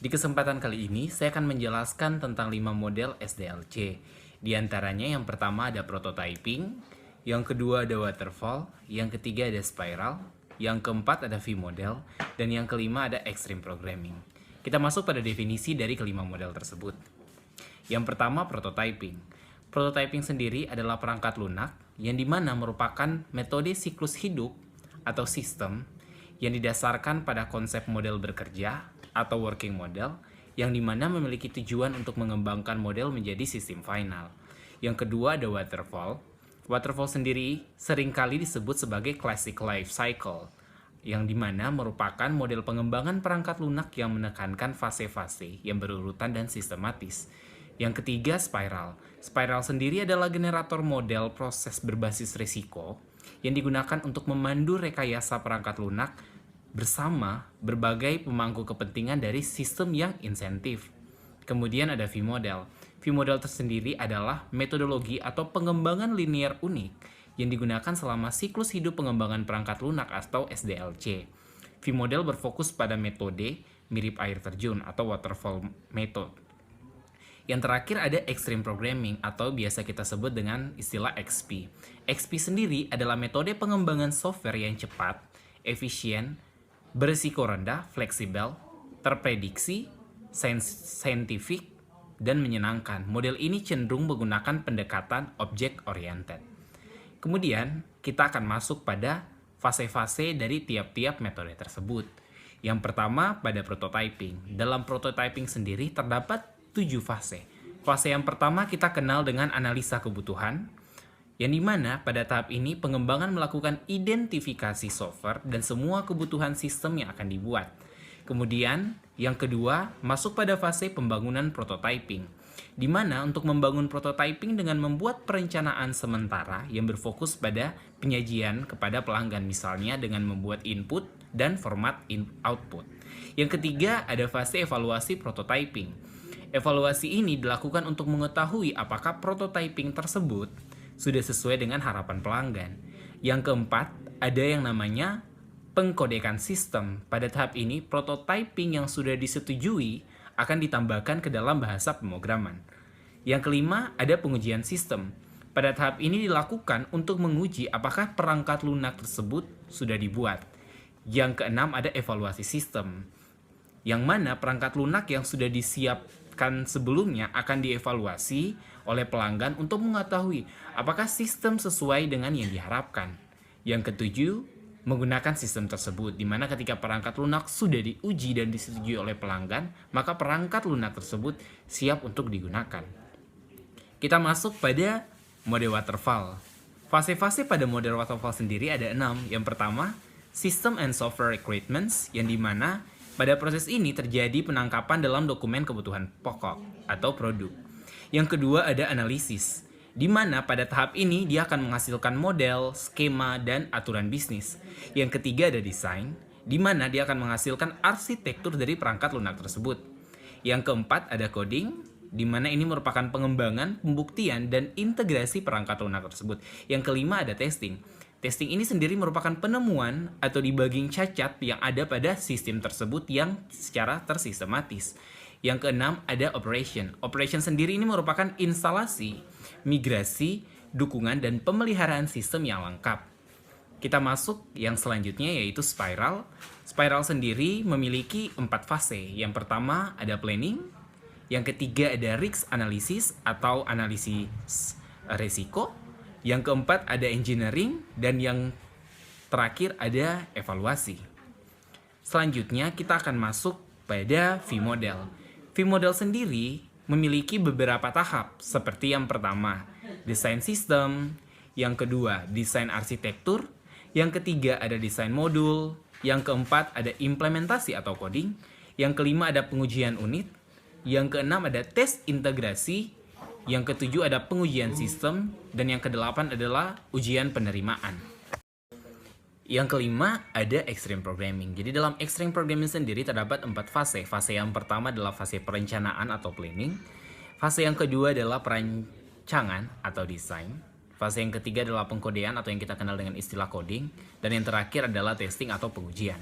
Di kesempatan kali ini, saya akan menjelaskan tentang 5 model SDLC. Di antaranya yang pertama ada prototyping, yang kedua ada waterfall, yang ketiga ada spiral, yang keempat ada V-model, dan yang kelima ada extreme programming. Kita masuk pada definisi dari kelima model tersebut. Yang pertama prototyping. Prototyping sendiri adalah perangkat lunak yang dimana merupakan metode siklus hidup atau sistem yang didasarkan pada konsep model bekerja atau working model yang dimana memiliki tujuan untuk mengembangkan model menjadi sistem final. Yang kedua ada waterfall. Waterfall sendiri seringkali disebut sebagai classic life cycle yang dimana merupakan model pengembangan perangkat lunak yang menekankan fase-fase yang berurutan dan sistematis. Yang ketiga spiral. Spiral sendiri adalah generator model proses berbasis risiko yang digunakan untuk memandu rekayasa perangkat lunak bersama berbagai pemangku kepentingan dari sistem yang insentif. Kemudian ada V-model. V-model tersendiri adalah metodologi atau pengembangan linear unik yang digunakan selama siklus hidup pengembangan perangkat lunak atau SDLC. V-model berfokus pada metode mirip air terjun atau waterfall method. Yang terakhir ada extreme programming atau biasa kita sebut dengan istilah XP. XP sendiri adalah metode pengembangan software yang cepat, efisien, berisiko rendah, fleksibel, terprediksi, saintifik, dan menyenangkan. Model ini cenderung menggunakan pendekatan object-oriented. Kemudian, kita akan masuk pada fase-fase dari tiap-tiap metode tersebut. Yang pertama, pada prototyping. Dalam prototyping sendiri terdapat 7 fase. Fase yang pertama kita kenal dengan analisa kebutuhan, yang dimana pada tahap ini pengembangan melakukan identifikasi software dan semua kebutuhan sistem yang akan dibuat. Kemudian, yang kedua, masuk pada fase pembangunan prototyping, di mana untuk membangun prototyping dengan membuat perencanaan sementara yang berfokus pada penyajian kepada pelanggan, misalnya dengan membuat input dan format output. Yang ketiga, ada fase evaluasi prototyping. Evaluasi ini dilakukan untuk mengetahui apakah prototyping tersebut sudah sesuai dengan harapan pelanggan. Yang keempat, ada yang namanya pengkodekan sistem. Pada tahap ini, prototyping yang sudah disetujui akan ditambahkan ke dalam bahasa pemrograman. Yang kelima, ada pengujian sistem. Pada tahap ini dilakukan untuk menguji apakah perangkat lunak tersebut sudah dibuat. Yang keenam, ada evaluasi sistem, yang mana perangkat lunak yang sudah disiapkan sebelumnya akan dievaluasi oleh pelanggan untuk mengetahui apakah sistem sesuai dengan yang diharapkan. Yang ketujuh, menggunakan sistem tersebut, di mana ketika perangkat lunak sudah diuji dan disetujui oleh pelanggan, maka perangkat lunak tersebut siap untuk digunakan. Kita masuk pada mode waterfall. Fase-fase pada mode waterfall sendiri ada 6. Yang pertama, System and Software Requirements, yang dimana pada proses ini terjadi penangkapan dalam dokumen kebutuhan pokok atau produk. Yang kedua ada analisis, di mana pada tahap ini dia akan menghasilkan model, skema, dan aturan bisnis. Yang ketiga ada desain, di mana dia akan menghasilkan arsitektur dari perangkat lunak tersebut. Yang keempat ada coding, di mana ini merupakan pengembangan, pembuktian, dan integrasi perangkat lunak tersebut. Yang kelima ada testing. Testing ini sendiri merupakan penemuan atau debugging cacat yang ada pada sistem tersebut yang secara tersistematis. Yang keenam ada operation. Operation sendiri ini merupakan instalasi, migrasi, dukungan, dan pemeliharaan sistem yang lengkap. Kita masuk yang selanjutnya yaitu spiral. Spiral sendiri memiliki 4 fase. Yang pertama ada planning. Yang ketiga ada risk analysis atau analisis risiko. Yang keempat ada engineering, dan yang terakhir ada evaluasi. Selanjutnya kita akan masuk pada V-model. V-model sendiri memiliki beberapa tahap, seperti yang pertama, desain sistem, yang kedua, desain arsitektur, yang ketiga ada desain modul, yang keempat ada implementasi atau coding, yang kelima ada pengujian unit, yang keenam ada tes integrasi, yang ketujuh ada pengujian sistem, dan yang kedelapan adalah ujian penerimaan. Yang kelima ada extreme programming. Jadi dalam extreme programming sendiri terdapat 4 fase. Fase yang pertama adalah fase perencanaan atau planning. Fase yang kedua adalah perancangan atau desain. Fase yang ketiga adalah pengkodean atau yang kita kenal dengan istilah coding. Dan yang terakhir adalah testing atau pengujian.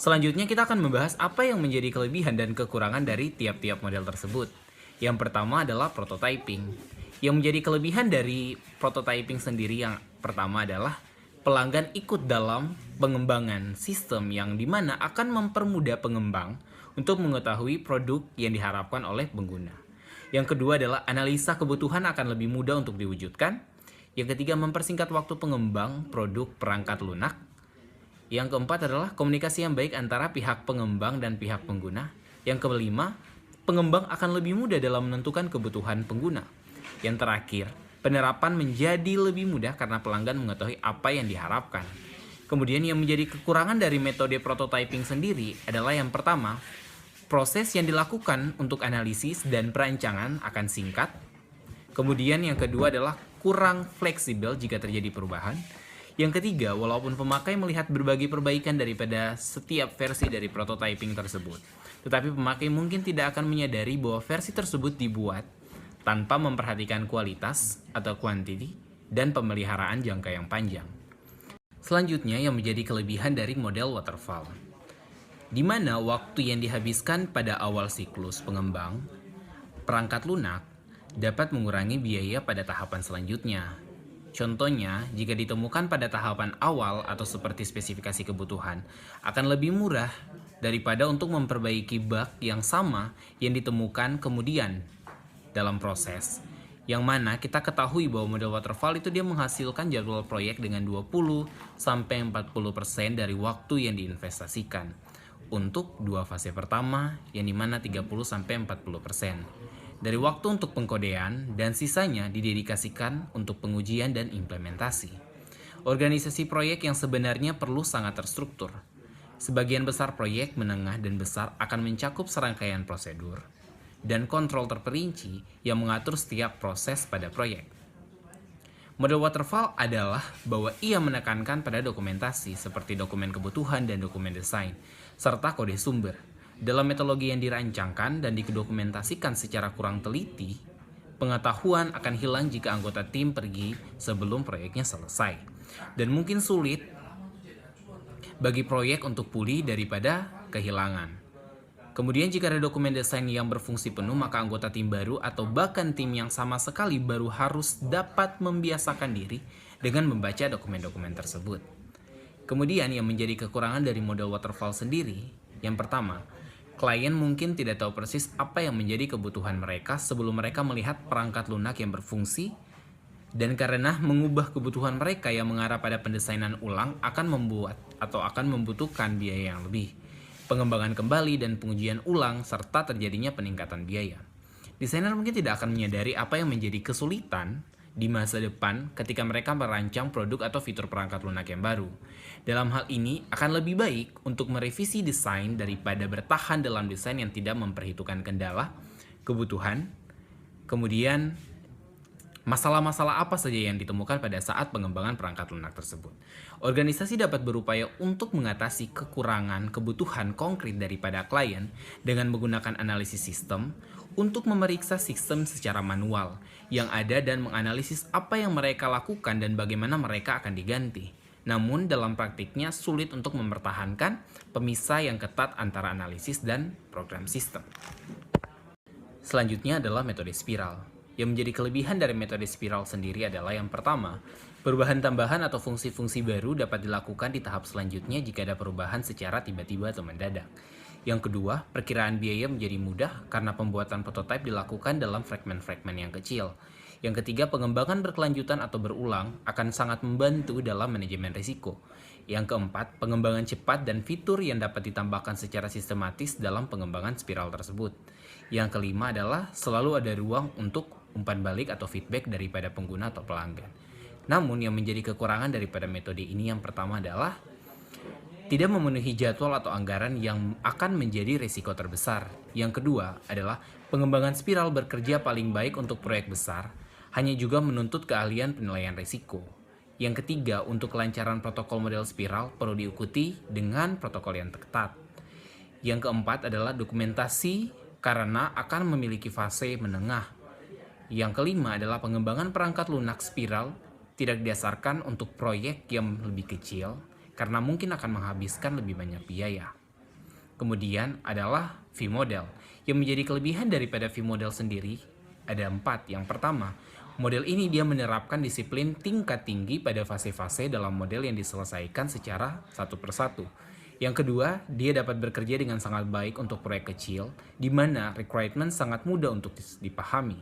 Selanjutnya kita akan membahas apa yang menjadi kelebihan dan kekurangan dari tiap-tiap model tersebut. Yang pertama adalah prototyping. Yang menjadi kelebihan dari prototyping sendiri yang pertama adalah pelanggan ikut dalam pengembangan sistem yang dimana akan mempermudah pengembang untuk mengetahui produk yang diharapkan oleh pengguna. Yang kedua adalah analisa kebutuhan akan lebih mudah untuk diwujudkan. Yang ketiga, mempersingkat waktu pengembang produk perangkat lunak. Yang keempat adalah komunikasi yang baik antara pihak pengembang dan pihak pengguna. Yang kelima, pengembang akan lebih mudah dalam menentukan kebutuhan pengguna. Yang terakhir, penerapan menjadi lebih mudah karena pelanggan mengetahui apa yang diharapkan. Kemudian yang menjadi kekurangan dari metode prototyping sendiri adalah yang pertama, proses yang dilakukan untuk analisis dan perancangan akan singkat. Kemudian yang kedua adalah kurang fleksibel jika terjadi perubahan. Yang ketiga, walaupun pemakai melihat berbagai perbaikan daripada setiap versi dari prototyping tersebut, tetapi pemakai mungkin tidak akan menyadari bahwa versi tersebut dibuat tanpa memperhatikan kualitas atau quantity dan pemeliharaan jangka yang panjang. Selanjutnya yang menjadi kelebihan dari model waterfall, di mana waktu yang dihabiskan pada awal siklus pengembang perangkat lunak dapat mengurangi biaya pada tahapan selanjutnya. Contohnya, jika ditemukan pada tahapan awal atau seperti spesifikasi kebutuhan, akan lebih murah daripada untuk memperbaiki bug yang sama yang ditemukan kemudian dalam proses. Yang mana kita ketahui bahwa model waterfall itu dia menghasilkan jadwal proyek dengan 20-40% dari waktu yang diinvestasikan untuk dua fase pertama yang dimana 30-40% dari waktu untuk pengkodean dan sisanya didedikasikan untuk pengujian dan implementasi. Organisasi proyek yang sebenarnya perlu sangat terstruktur. Sebagian besar proyek menengah dan besar akan mencakup serangkaian prosedur dan kontrol terperinci yang mengatur setiap proses pada proyek. Model waterfall adalah bahwa ia menekankan pada dokumentasi seperti dokumen kebutuhan dan dokumen desain, serta kode sumber. Dalam metodologi yang dirancangkan dan didokumentasikan secara kurang teliti, pengetahuan akan hilang jika anggota tim pergi sebelum proyeknya selesai. Dan mungkin sulit bagi proyek untuk pulih daripada kehilangan. Kemudian jika ada dokumen desain yang berfungsi penuh, maka anggota tim baru atau bahkan tim yang sama sekali baru harus dapat membiasakan diri dengan membaca dokumen-dokumen tersebut. Kemudian yang menjadi kekurangan dari model waterfall sendiri, yang pertama, klien mungkin tidak tahu persis apa yang menjadi kebutuhan mereka sebelum mereka melihat perangkat lunak yang berfungsi, dan karena mengubah kebutuhan mereka yang mengarah pada pendesainan ulang akan membuat atau akan membutuhkan biaya yang lebih, pengembangan kembali dan pengujian ulang, serta terjadinya peningkatan biaya. Desainer mungkin tidak akan menyadari apa yang menjadi kesulitan di masa depan ketika mereka merancang produk atau fitur perangkat lunak yang baru. Dalam hal ini, akan lebih baik untuk merevisi desain daripada bertahan dalam desain yang tidak memperhitungkan kendala, kebutuhan, kemudian masalah-masalah apa saja yang ditemukan pada saat pengembangan perangkat lunak tersebut. Organisasi dapat berupaya untuk mengatasi kekurangan kebutuhan konkret daripada klien dengan menggunakan analisis sistem untuk memeriksa sistem secara manual yang ada dan menganalisis apa yang mereka lakukan dan bagaimana mereka akan diganti. Namun dalam praktiknya sulit untuk mempertahankan pemisah yang ketat antara analisis dan program sistem. Selanjutnya adalah metode spiral. Yang menjadi kelebihan dari metode spiral sendiri adalah yang pertama, perubahan tambahan atau fungsi-fungsi baru dapat dilakukan di tahap selanjutnya jika ada perubahan secara tiba-tiba atau mendadak. Yang kedua, perkiraan biaya menjadi mudah karena pembuatan prototipe dilakukan dalam fragmen-fragmen yang kecil. Yang ketiga, pengembangan berkelanjutan atau berulang akan sangat membantu dalam manajemen risiko. Yang keempat, pengembangan cepat dan fitur yang dapat ditambahkan secara sistematis dalam pengembangan spiral tersebut. Yang kelima adalah selalu ada ruang untuk umpan balik atau feedback daripada pengguna atau pelanggan. Namun yang menjadi kekurangan daripada metode ini yang pertama adalah tidak memenuhi jadwal atau anggaran yang akan menjadi risiko terbesar. Yang kedua adalah pengembangan spiral bekerja paling baik untuk proyek besar, hanya juga menuntut keahlian penilaian risiko. Yang ketiga, untuk kelancaran protokol model spiral perlu diikuti dengan protokol yang ketat. Yang keempat adalah dokumentasi karena akan memiliki fase menengah. Yang kelima adalah pengembangan perangkat lunak spiral tidak didasarkan untuk proyek yang lebih kecil karena mungkin akan menghabiskan lebih banyak biaya. Kemudian adalah V-model. Yang menjadi kelebihan daripada V-model sendiri ada 4. Yang pertama, model ini dia menerapkan disiplin tingkat tinggi pada fase-fase dalam model yang diselesaikan secara satu persatu. Yang kedua, dia dapat bekerja dengan sangat baik untuk proyek kecil, di mana requirement sangat mudah untuk dipahami.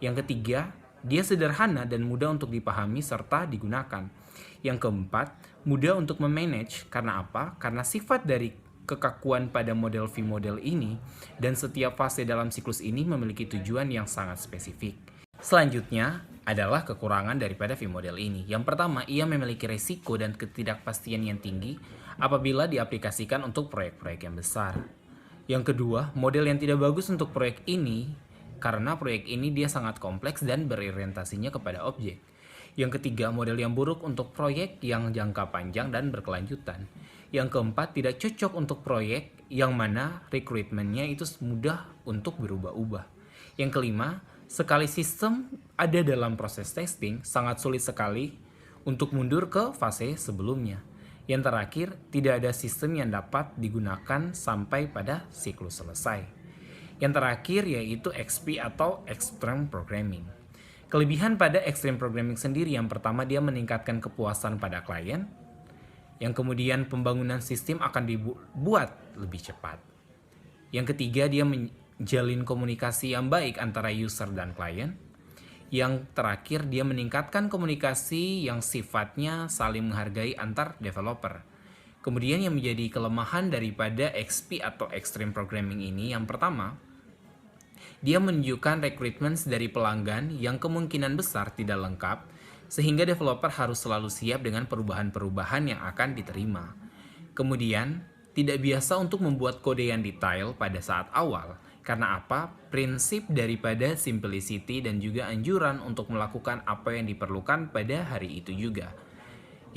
Yang ketiga, dia sederhana dan mudah untuk dipahami serta digunakan. Yang keempat, mudah untuk memanage. Karena apa? Karena sifat dari kekakuan pada model V-model ini dan setiap fase dalam siklus ini memiliki tujuan yang sangat spesifik. Selanjutnya adalah kekurangan daripada V-model ini. Yang pertama, ia memiliki resiko dan ketidakpastian yang tinggi apabila diaplikasikan untuk proyek-proyek yang besar. Yang kedua, model yang tidak bagus untuk proyek ini karena proyek ini dia sangat kompleks dan berorientasinya kepada objek. Yang ketiga, model yang buruk untuk proyek yang jangka panjang dan berkelanjutan. Yang keempat, tidak cocok untuk proyek yang mana rekrutmennya itu mudah untuk berubah-ubah. Yang kelima, sekali sistem ada dalam proses testing, sangat sulit sekali untuk mundur ke fase sebelumnya. Yang terakhir, tidak ada sistem yang dapat digunakan sampai pada siklus selesai. Yang terakhir yaitu XP atau Extreme Programming. Kelebihan pada Extreme Programming sendiri, yang pertama dia meningkatkan kepuasan pada klien. Yang kemudian pembangunan sistem akan dibuat lebih cepat. Yang ketiga, dia menjalin komunikasi yang baik antara user dan klien. Yang terakhir, dia meningkatkan komunikasi yang sifatnya saling menghargai antar developer. Kemudian yang menjadi kelemahan daripada XP atau Extreme Programming ini, yang pertama, dia menunjukkan requirements dari pelanggan yang kemungkinan besar tidak lengkap, sehingga developer harus selalu siap dengan perubahan-perubahan yang akan diterima. Kemudian, tidak biasa untuk membuat kode yang detail pada saat awal. Karena apa? Prinsip daripada simplicity dan juga anjuran untuk melakukan apa yang diperlukan pada hari itu juga.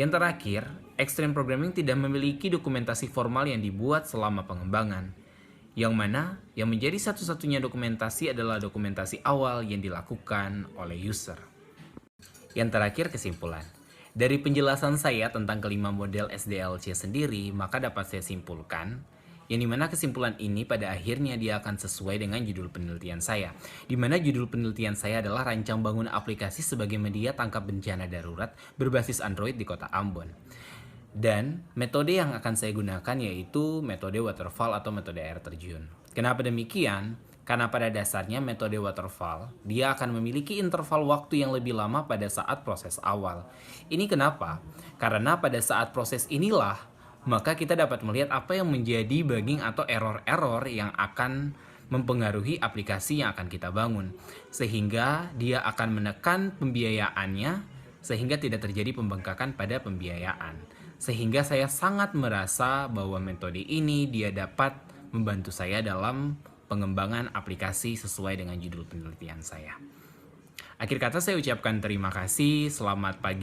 Yang terakhir, Extreme Programming tidak memiliki dokumentasi formal yang dibuat selama pengembangan. Yang mana yang menjadi satu-satunya dokumentasi adalah dokumentasi awal yang dilakukan oleh user. Yang terakhir, kesimpulan. Dari penjelasan saya tentang kelima model SDLC sendiri, maka dapat saya simpulkan, yang dimana kesimpulan ini pada akhirnya dia akan sesuai dengan judul penelitian saya. Dimana judul penelitian saya adalah rancang bangun aplikasi sebagai media tangkap bencana darurat berbasis Android di kota Ambon. Dan metode yang akan saya gunakan yaitu metode waterfall atau metode air terjun. Kenapa demikian? Karena pada dasarnya metode waterfall, dia akan memiliki interval waktu yang lebih lama pada saat proses awal. Ini kenapa? Karena pada saat proses inilah, maka kita dapat melihat apa yang menjadi bugging atau error-error yang akan mempengaruhi aplikasi yang akan kita bangun. Sehingga dia akan menekan pembiayaannya, sehingga tidak terjadi pembengkakan pada pembiayaan. Sehingga saya sangat merasa bahwa metode ini dia dapat membantu saya dalam pengembangan aplikasi sesuai dengan judul penelitian saya. Akhir kata saya ucapkan terima kasih, selamat pagi.